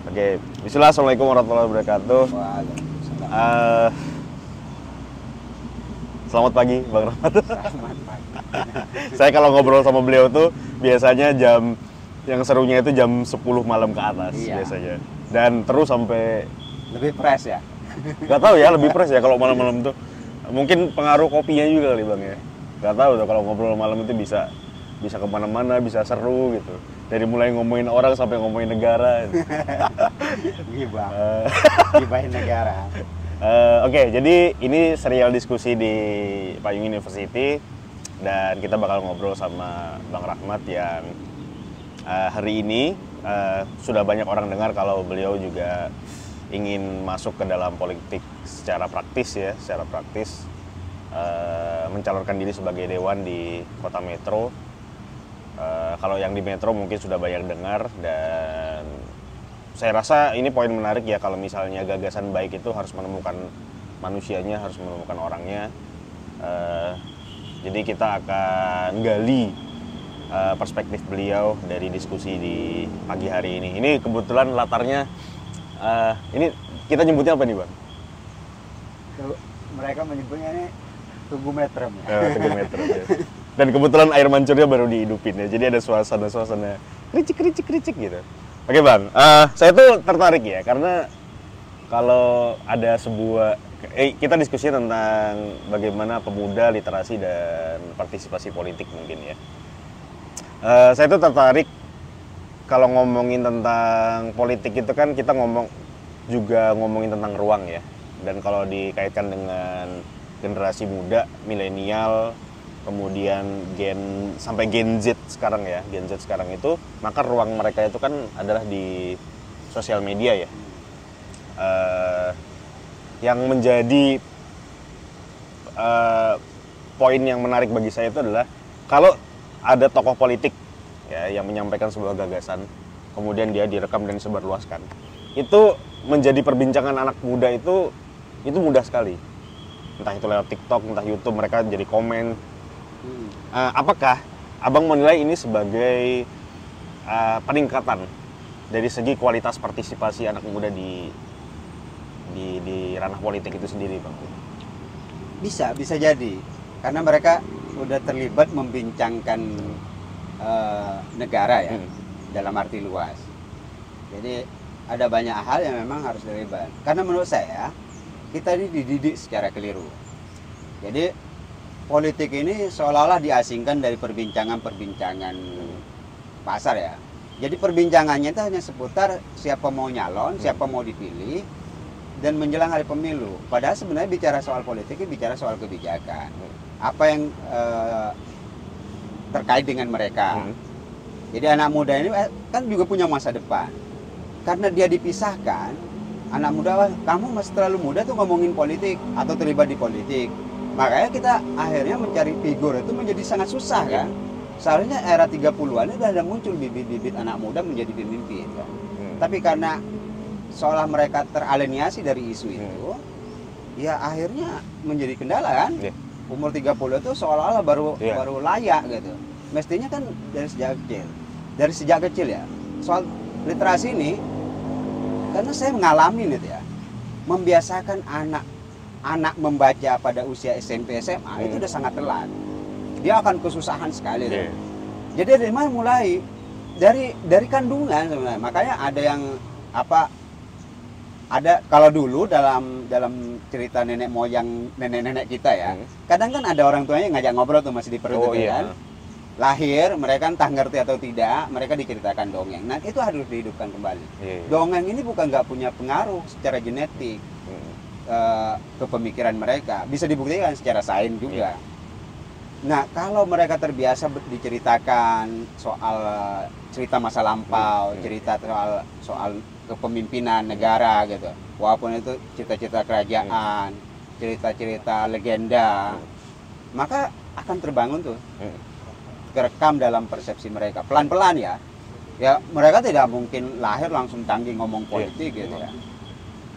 Oke, bismillah, assalamualaikum warahmatullahi wabarakatuh. Selamat pagi, Bang Rahmat. Selamat pagi. Saya kalau ngobrol sama beliau tuh biasanya yang serunya itu jam 10 malam ke atas biasanya. Dan terus sampai lebih fresh ya? Gak tahu ya, lebih fresh ya kalau malam-malam tuh. Mungkin pengaruh kopinya juga kali Bang ya. Gak tahu tuh kalau ngobrol malam itu bisa kemana-mana, bisa seru gitu. Dari mulai ngomongin orang sampai ngomongin negara. Gibah. Gibahin negara. Oke, jadi ini serial diskusi di Payung University dan kita bakal ngobrol sama Bang Rahmat yang hari ini sudah banyak orang dengar kalau beliau juga ingin masuk ke dalam politik secara praktis ya, mencalonkan diri sebagai dewan di Kota Metro. Kalau yang di Metro mungkin sudah banyak dengar, dan saya rasa ini poin menarik ya, kalau misalnya gagasan baik itu harus menemukan manusianya, harus menemukan orangnya. Jadi kita akan gali perspektif beliau dari diskusi di pagi hari ini. Ini kebetulan latarnya, ini kita nyebutnya apa nih Bang? Mereka menyebutnya ini Tugu Metro ya. Tugu Metro ya. Dan kebetulan air mancurnya baru dihidupin ya, jadi ada suasana kricik gitu. Oke Bang, saya tuh tertarik ya, karena kalau ada sebuah, kita diskusi tentang bagaimana pemuda, literasi, dan partisipasi politik mungkin ya. Saya tuh tertarik kalau ngomongin tentang politik itu kan kita ngomongin tentang ruang ya. Dan kalau dikaitkan dengan generasi muda, milenial, kemudian sampai Gen Z sekarang ya, Gen Z sekarang itu, maka ruang mereka itu kan adalah di sosial media ya. Yang menjadi poin yang menarik bagi saya itu adalah kalau ada tokoh politik ya yang menyampaikan sebuah gagasan, kemudian dia direkam dan disebarluaskan, itu menjadi perbincangan anak muda itu mudah sekali. Entah itu lewat TikTok, entah YouTube, mereka jadi komen. Apakah Abang menilai ini sebagai peningkatan dari segi kualitas partisipasi anak muda di ranah politik itu sendiri, Bang? Bisa jadi. Karena mereka udah terlibat membincangkan negara ya, dalam arti luas. Jadi ada banyak hal yang memang harus terlibat. Karena menurut saya, kita ini dididik secara keliru. Jadi politik ini seolah-olah diasingkan dari perbincangan pasar ya. Jadi perbincangannya itu hanya seputar siapa mau nyalon, siapa mau dipilih, dan menjelang hari pemilu. Padahal sebenarnya bicara soal politik, bicara soal kebijakan. Apa yang terkait dengan mereka. Jadi anak muda ini kan juga punya masa depan. Karena dia dipisahkan, anak muda, kamu masih terlalu muda tuh ngomongin politik atau terlibat di politik. Makanya kita akhirnya mencari figur itu menjadi sangat susah kan. Seharusnya era 30-an udah ada muncul bibit-bibit anak muda menjadi pemimpin kan. Tapi karena seolah mereka teralienasi dari isu itu, ya akhirnya menjadi kendala kan. Umur 30 itu seolah-olah baru layak gitu. Mestinya kan dari sejak kecil ya. Soal literasi ini, karena saya mengalami itu ya, membiasakan anak membaca pada usia SMP SMA itu udah sangat telat. Dia akan kesusahan sekali. Jadi dari mana mulai? Dari kandungan sebenarnya. Makanya ada yang ada kalau dulu dalam cerita nenek moyang nenek kita ya. Kadang kan ada orang tuanya ngajak ngobrol tuh masih di perut kan. Lahir, mereka entah ngerti atau tidak, mereka diceritakan dongeng. Nah, itu harus dihidupkan kembali. Dongeng ini bukan nggak punya pengaruh secara genetik ke pemikiran mereka, bisa dibuktikan secara sains juga. Nah, kalau mereka terbiasa diceritakan soal cerita masa lampau, cerita soal kepemimpinan negara gitu, walaupun itu cerita-cerita kerajaan, cerita-cerita legenda, maka akan terbangun tuh, kerekam dalam persepsi mereka pelan-pelan ya. Ya mereka tidak mungkin lahir langsung canggih ngomong politik gitu ya.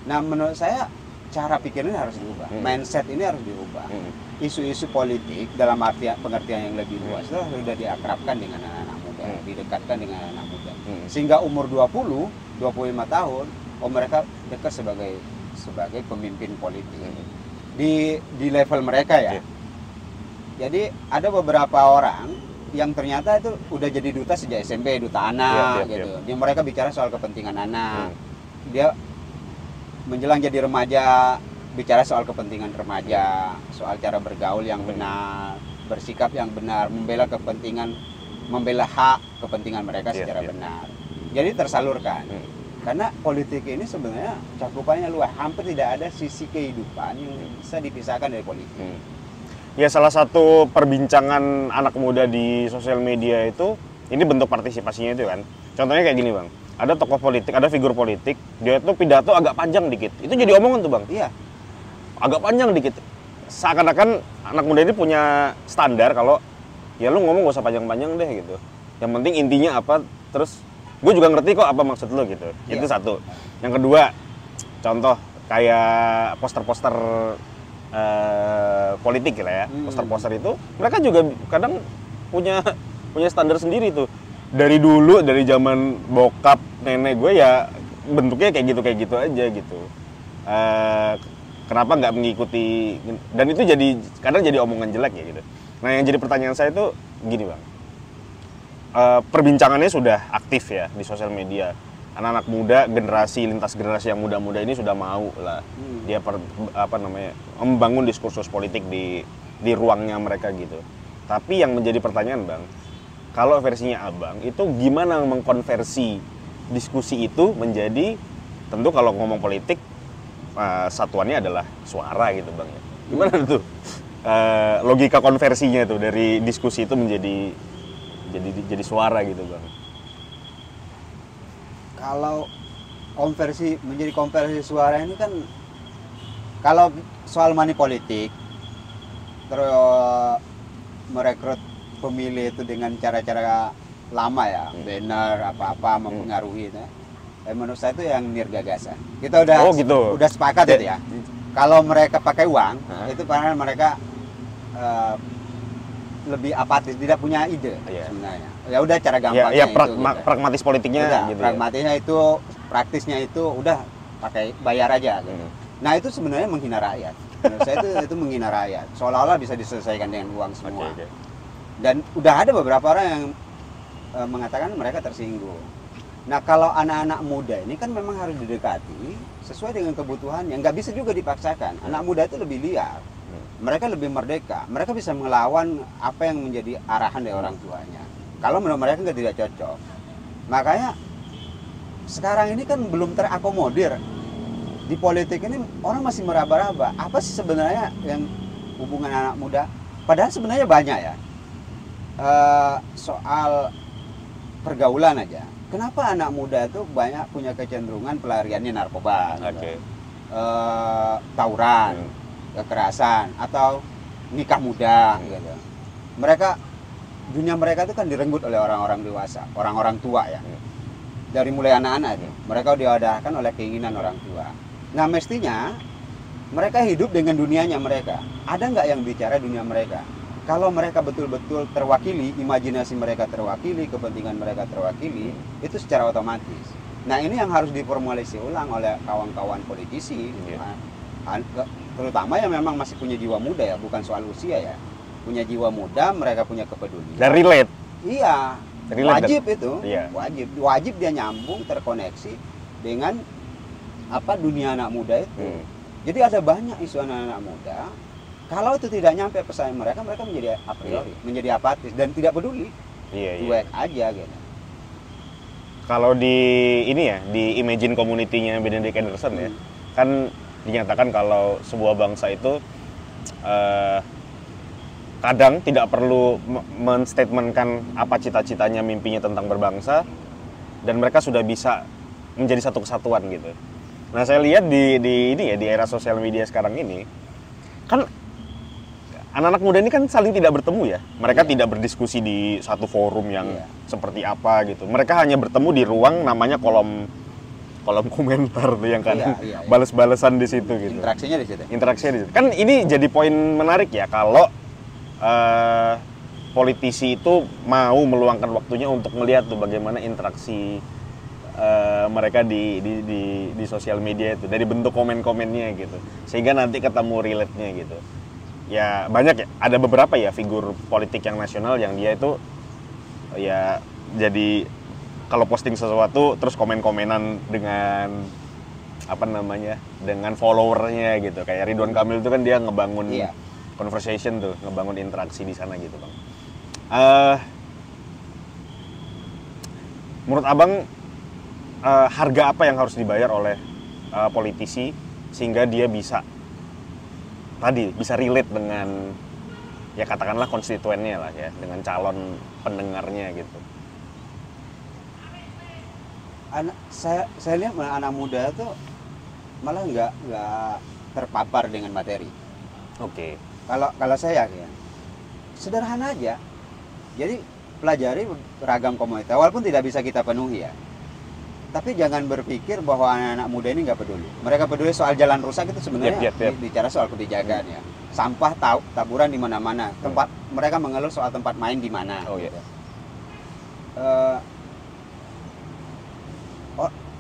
Nah, menurut saya cara pikirnya harus diubah, mindset ini harus diubah. Isu-isu politik dalam pengertian yang lebih luas itu sudah diakrabkan dengan anak-anak muda, didekatkan dengan anak muda. Sehingga umur 20 25 tahun, mereka dekat sebagai pemimpin politik di level mereka ya. Jadi ada beberapa orang yang ternyata itu udah jadi duta sejak SMP, duta anak gitu. Dia mereka bicara soal kepentingan anak. Dia menjelang jadi remaja bicara soal kepentingan remaja, soal cara bergaul yang benar, bersikap yang benar, membela hak kepentingan mereka secara benar. Jadi tersalurkan. Karena politik ini sebenarnya cakupannya luas, hampir tidak ada sisi kehidupan yang bisa dipisahkan dari politik. Ya, salah satu perbincangan anak muda di sosial media itu, ini bentuk partisipasinya itu kan. Contohnya kayak gini Bang, ada tokoh politik, ada figur politik, dia itu pidato agak panjang dikit, itu jadi omongan tuh Bang. Iya. Agak panjang dikit. Seakan-akan anak muda ini punya standar kalau ya lu ngomong gak usah panjang-panjang deh gitu. Yang penting intinya apa, terus gue juga ngerti kok apa maksud lu gitu. Itu satu. Yang kedua, contoh kayak poster-poster politik lah ya, poster-poster itu mereka juga kadang punya standar sendiri tuh. Dari dulu, dari zaman bokap nenek gue ya bentuknya kayak gitu aja gitu. Kenapa nggak mengikuti, dan itu kadang jadi omongan jelek ya gitu. Nah, yang jadi pertanyaan saya itu gini Bang, perbincangannya sudah aktif ya di sosial media. Anak-anak muda, lintas generasi yang muda-muda ini sudah mau lah dia membangun diskursus politik di ruangnya mereka gitu. Tapi yang menjadi pertanyaan Bang, kalau versinya Abang itu gimana mengkonversi diskusi itu menjadi, tentu kalau ngomong politik satuannya adalah suara gitu Bang ya. Gimana tuh logika konversinya tuh dari diskusi itu menjadi suara gitu Bang? Kalau menjadi konversi suara ini kan, kalau soal money politik, terus merekrut pemilih itu dengan cara-cara lama ya, banner apa-apa mempengaruhi itu. Menurut saya itu yang nirgagasan. Kita udah sepakat itu ya. Kalau mereka pakai uang, itu karena mereka lebih apatis, tidak punya ide sebenarnya. Ya udah cara gampangnya pragmatis politiknya udah, gitu. Pragmatisnya itu, praktisnya itu udah pakai bayar aja gitu. Nah, itu sebenarnya menghina rakyat. Menurut saya itu menghina rakyat. Seolah-olah bisa diselesaikan dengan uang semua. Dan udah ada beberapa orang yang mengatakan mereka tersinggung. Nah, kalau anak-anak muda ini kan memang harus didekati sesuai dengan kebutuhannya. Nggak bisa juga dipaksakan. Anak muda itu lebih liar. Mereka lebih merdeka. Mereka bisa melawan apa yang menjadi arahan dari orang tuanya. Kalau menurut mereka tidak cocok. Makanya sekarang ini kan belum terakomodir. Di politik ini orang masih meraba-raba. Apa sih sebenarnya yang hubungan anak muda? Padahal sebenarnya banyak ya. Soal pergaulan aja. Kenapa anak muda itu banyak punya kecenderungan pelariannya narkoba, tawuran, kekerasan, atau nikah muda gitu. Dunia mereka itu kan direnggut oleh orang-orang dewasa, orang-orang tua ya. Dari mulai anak-anak itu, mereka diwadahkan oleh keinginan orang tua. Nah, mestinya mereka hidup dengan dunianya mereka. Ada nggak yang bicara dunia mereka? Kalau mereka betul-betul terwakili, imajinasi mereka terwakili, kepentingan mereka terwakili, itu secara otomatis. Nah, ini yang harus diformulasi ulang oleh kawan-kawan politisi, terutama yang memang masih punya jiwa muda ya, bukan soal usia ya. Punya jiwa muda, mereka punya kepedulian. Dan relate. Iya, wajib itu. Iya. Wajib dia nyambung, terkoneksi dengan dunia anak muda itu. Jadi ada banyak isu anak-anak muda. Kalau itu tidak nyampe pesan mereka menjadi a priori, menjadi apatis dan tidak peduli. Cuek aja gitu. Kalau di Imagine Community-nya Benedict Anderson ya, kan dinyatakan kalau sebuah bangsa itu kadang tidak perlu menstatementkan apa cita-citanya, mimpinya tentang berbangsa, dan mereka sudah bisa menjadi satu kesatuan gitu. Nah, saya lihat di era sosial media sekarang ini kan anak-anak muda ini kan saling tidak bertemu ya. Mereka tidak berdiskusi di satu forum yang seperti apa gitu. Mereka hanya bertemu di ruang namanya kolom komentar tuh yang kadang balas-balasan di situ gitu. Interaksinya di situ. Kan ini jadi poin menarik ya kalau politisi itu mau meluangkan waktunya untuk melihat tuh bagaimana interaksi mereka di sosial media itu, dari bentuk komen-komennya gitu, sehingga nanti ketemu relate-nya gitu. Ya banyak ya, ada beberapa ya figur politik yang nasional yang dia itu ya jadi kalau posting sesuatu terus komen-komenan dengan apa namanya, dengan followernya gitu. Kayak Ridwan Kamil itu kan dia ngebangun conversation tuh, ngebangun interaksi di sana gitu bang. Menurut abang harga apa yang harus dibayar oleh politisi sehingga dia bisa relate dengan ya katakanlah konstituennya lah ya, dengan calon pendengarnya gitu. Saya lihat anak muda tuh malah nggak terpapar dengan materi. Oke. Kalau saya ya sederhana aja. Jadi pelajari beragam komunitas walaupun tidak bisa kita penuhi ya. Tapi jangan berpikir bahwa anak-anak muda ini nggak peduli. Mereka peduli soal jalan rusak itu sebenarnya bicara soal kebijakan ya. Sampah taburan di mana-mana. Tempat mereka mengeluh soal tempat main di mana. Oh gitu.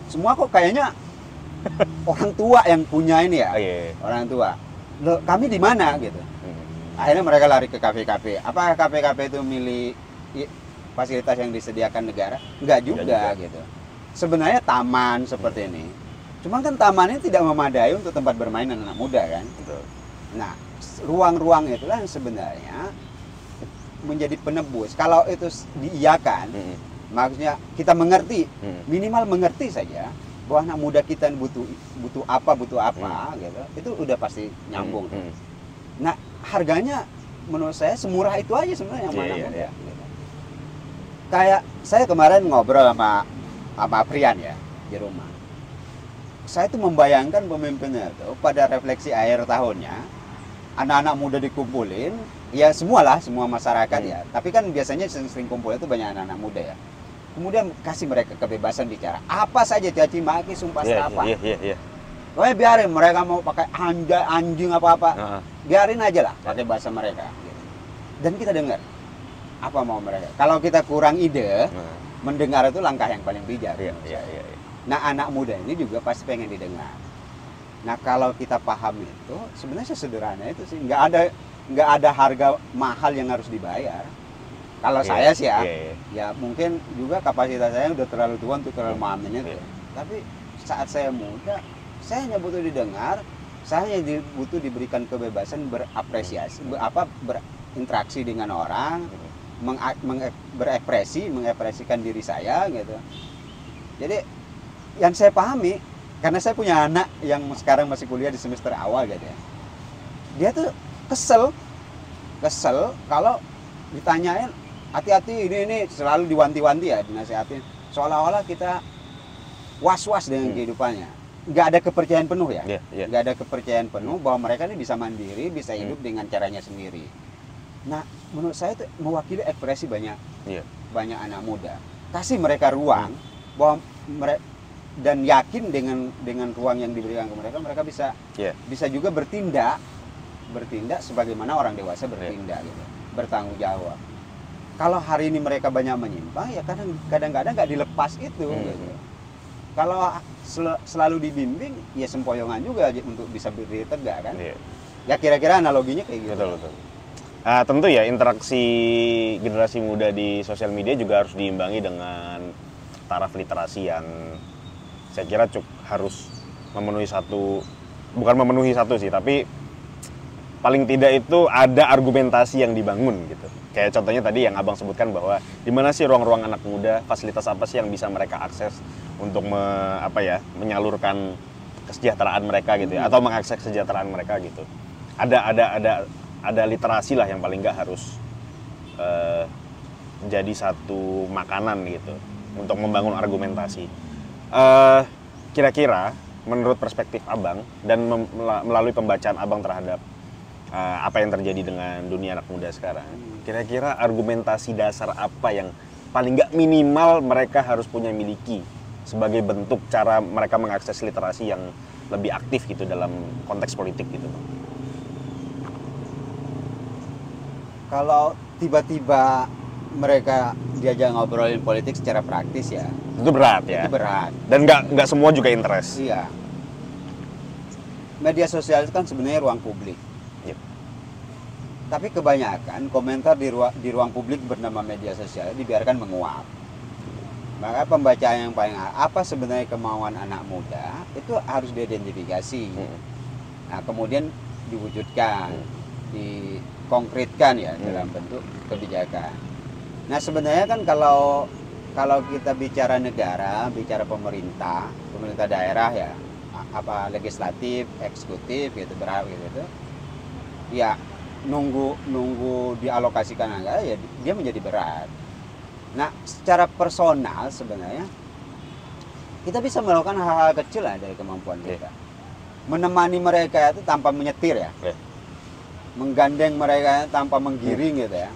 Semua kok kayaknya orang tua yang punya ini ya. Orang tua. Loh, kami di mana gitu. Akhirnya mereka lari ke kafe-kafe. Apakah kafe-kafe itu milih fasilitas yang disediakan negara? Enggak juga gitu. Sebenarnya taman seperti ini, cuman kan taman ini tidak memadai untuk tempat bermain anak muda kan. Betul. Nah, ruang-ruang itulah yang sebenarnya menjadi penebus. Kalau itu diiyakan, maksudnya kita mengerti, minimal mengerti saja bahwa anak muda kita butuh apa gitu, itu udah pasti nyambung. Nah, harganya menurut saya semurah itu aja sebenarnya yang mana muda. Gitu. Kayak saya kemarin ngobrol sama Prian ya di rumah. Saya tuh membayangkan pemimpinnya itu pada refleksi akhir tahunnya, anak-anak muda dikumpulin, ya semua masyarakat ya. Tapi kan biasanya sering kumpul itu banyak anak-anak muda ya. Kemudian kasih mereka kebebasan bicara apa saja, caci maki, sumpah serapah. Pokoknya biarin mereka mau pakai anjing apa-apa, biarin aja lah pakai bahasa mereka. Gitu. Dan kita dengar apa mau mereka. Kalau kita kurang ide, mendengar itu langkah yang paling bijak. Nah, anak muda ini juga pasti pengen didengar. Nah, kalau kita paham itu, sebenarnya sederhana itu sih, nggak ada harga mahal yang harus dibayar. Kalau saya sih ya mungkin juga kapasitas saya udah terlalu tua untuk terlalu memahaminya itu. Tapi saat saya muda, saya hanya butuh didengar, saya hanya butuh diberikan kebebasan berapresiasi, berinteraksi dengan orang. Mengekspresikan diri saya gitu. Jadi yang saya pahami, karena saya punya anak yang sekarang masih kuliah di semester awal gitu ya, dia tuh kesel kalau ditanyain hati-hati ini selalu diwanti-wanti ya, dinasihatin seolah-olah kita was-was dengan kehidupannya, nggak ada kepercayaan penuh ya, nggak ada kepercayaan penuh bahwa mereka ini bisa mandiri, bisa hidup dengan caranya sendiri. Nah, menurut saya itu mewakili ekspresi banyak anak muda. Kasih mereka ruang bahwa dan yakin dengan ruang yang diberikan ke mereka bisa juga bertindak sebagaimana orang dewasa bertindak gitu, bertanggung jawab. Kalau hari ini mereka banyak menyimpang, ya kadang-kadang nggak dilepas itu. Gitu. Kalau selalu dibimbing, ya sempoyongan juga untuk bisa berdiri tegak kan. Ya kira-kira analoginya kayak gitu. Betul. Tentu ya, interaksi generasi muda di sosial media juga harus diimbangi dengan taraf literasi yang saya kira harus bukan memenuhi satu sih, tapi paling tidak itu ada argumentasi yang dibangun gitu. Kayak contohnya tadi yang abang sebutkan bahwa di mana sih ruang-ruang anak muda, fasilitas apa sih yang bisa mereka akses untuk menyalurkan kesejahteraan mereka gitu ya, atau mengakses kesejahteraan mereka gitu. Ada literasi lah yang paling nggak harus jadi satu makanan gitu untuk membangun argumentasi. Kira-kira menurut perspektif abang dan melalui pembacaan abang terhadap apa yang terjadi dengan dunia anak muda sekarang, kira-kira argumentasi dasar apa yang paling nggak minimal mereka harus miliki sebagai bentuk cara mereka mengakses literasi yang lebih aktif gitu dalam konteks politik gitu bang? Kalau tiba-tiba mereka diajak ngobrolin politik secara praktis ya, Itu berat ya. itu berat. Dan nggak semua juga interest. Iya. Media sosial itu kan sebenarnya ruang publik. Yep. Tapi kebanyakan komentar di ruang publik bernama media sosial dibiarkan menguap. Maka pembacaan yang paling apa sebenarnya kemauan anak muda itu harus diidentifikasi. Nah, kemudian diwujudkan, dikonkretkan ya dalam bentuk kebijakan. Nah, sebenarnya kan kalau kita bicara negara, bicara pemerintah daerah ya, apa legislatif, eksekutif gitu, berapa gitu. Ya, nunggu dialokasikan anggaran ya dia menjadi berat. Nah, secara personal sebenarnya kita bisa melakukan hal-hal kecil lah dari kemampuan kita. Menemani mereka itu tanpa menyetir ya. Menggandeng mereka tanpa menggiring gitu ya.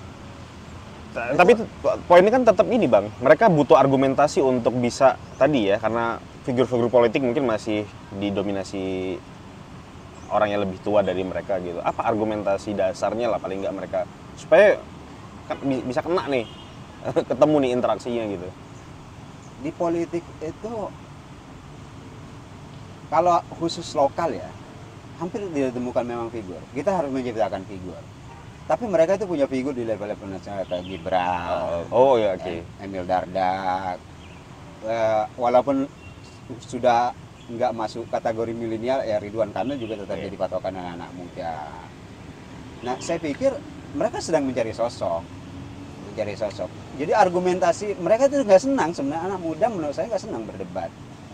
Tapi poinnya kan tetap ini Bang, mereka butuh argumentasi untuk bisa tadi ya, karena figur-figur politik mungkin masih didominasi orang yang lebih tua dari mereka gitu. Apa argumentasi dasarnya lah paling nggak mereka supaya bisa kena nih ketemu nih interaksinya gitu. Di politik itu kalau khusus lokal ya hampir tidak ditemukan memang figur. Kita harus menciptakan figur. Tapi mereka itu punya figur di level nasional kayak Gibran, oh ya oke. Emil Dardak. Walaupun sudah nggak masuk kategori milenial, ya Ridwan Kamil juga tetap jadi patokan anak muda. Nah, saya pikir mereka sedang mencari sosok. Jadi argumentasi mereka itu nggak senang sebenarnya, anak muda menurut saya nggak senang berdebat.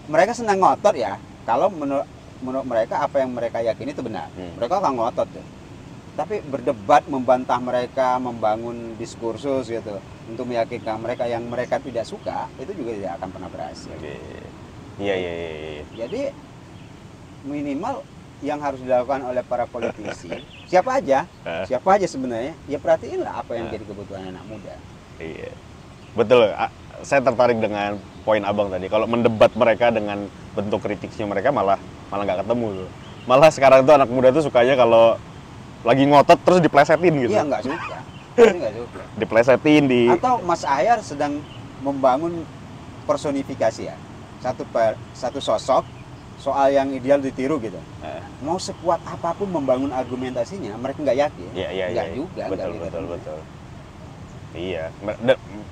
Mereka senang ngotot ya. Kalau menurut mereka apa yang mereka yakini itu benar, mereka akan ngotot tuh. Tapi berdebat, membantah mereka, membangun diskursus gitu untuk meyakinkan mereka yang mereka tidak suka, itu juga tidak akan pernah berhasil. Iya. Jadi minimal yang harus dilakukan oleh para politisi, siapa aja sebenarnya, ya perhatiinlah apa yang jadi kebutuhan anak muda. Iya, betul. Saya tertarik dengan poin abang tadi. Kalau mendebat mereka dengan bentuk kritiknya mereka malah nggak ketemu tuh. Malah sekarang tuh anak muda tuh sukanya kalau lagi ngotot terus diplesetin gitu. Iya, nggak suka. Nggak suka. Diplesetin di. Atau Mas Ahyar sedang membangun personifikasi ya, satu sosok soal yang ideal ditiru gitu. Mau sekuat apapun membangun argumentasinya, mereka nggak yakin. Nggak juga. Betul. Iya,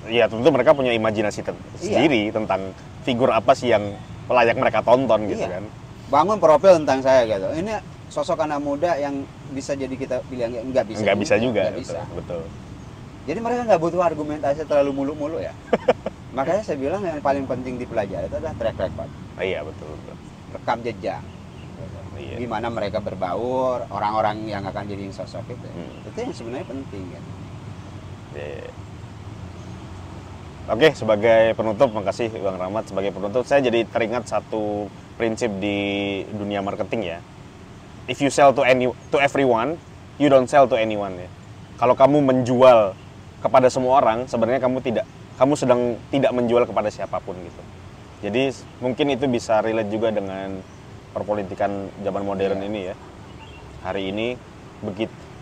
ya tentu mereka punya imajinasi sendiri tentang figur apa sih yang layak mereka tonton gitu kan. Bangun profil tentang saya gitu. Ini sosok anak muda yang bisa jadi kita pilih, nggak bisa. Nggak bisa juga. Betul. Jadi mereka nggak butuh argumentasi terlalu mulu-mulu ya. Makanya saya bilang yang paling penting dipelajari itu adalah track record. Iya betul. Rekam jejak. Gimana mereka berbaur, orang-orang yang akan jadi sosok itu. Itu yang sebenarnya penting kan. Oke, sebagai penutup, makasih Bang Rahmat. Sebagai penutup, saya jadi teringat satu prinsip di dunia marketing ya. If you sell to everyone, you don't sell to anyone ya. Kalau kamu menjual kepada semua orang, sebenarnya kamu sedang tidak menjual kepada siapapun gitu. Jadi mungkin itu bisa relate juga dengan perpolitikan zaman modern ini ya. Hari ini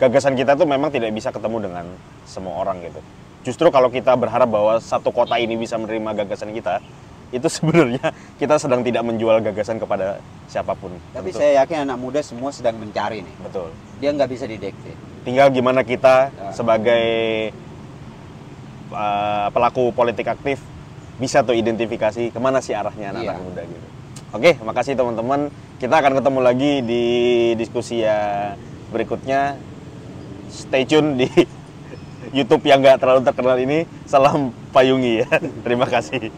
gagasan kita tuh memang tidak bisa ketemu dengan semua orang gitu. Justru kalau kita berharap bahwa satu kota ini bisa menerima gagasan kita, itu sebenarnya kita sedang tidak menjual gagasan kepada siapapun. Tapi saya yakin anak muda semua sedang mencari nih. Betul. Dia nggak bisa didikte. Tinggal gimana kita sebagai pelaku politik aktif bisa tuh identifikasi kemana sih arahnya anak-anak muda gitu. Oke, makasih teman-teman. Kita akan ketemu lagi di diskusi berikutnya. Stay tune di YouTube yang nggak terlalu terkenal ini. Salam payungi ya. Terima kasih.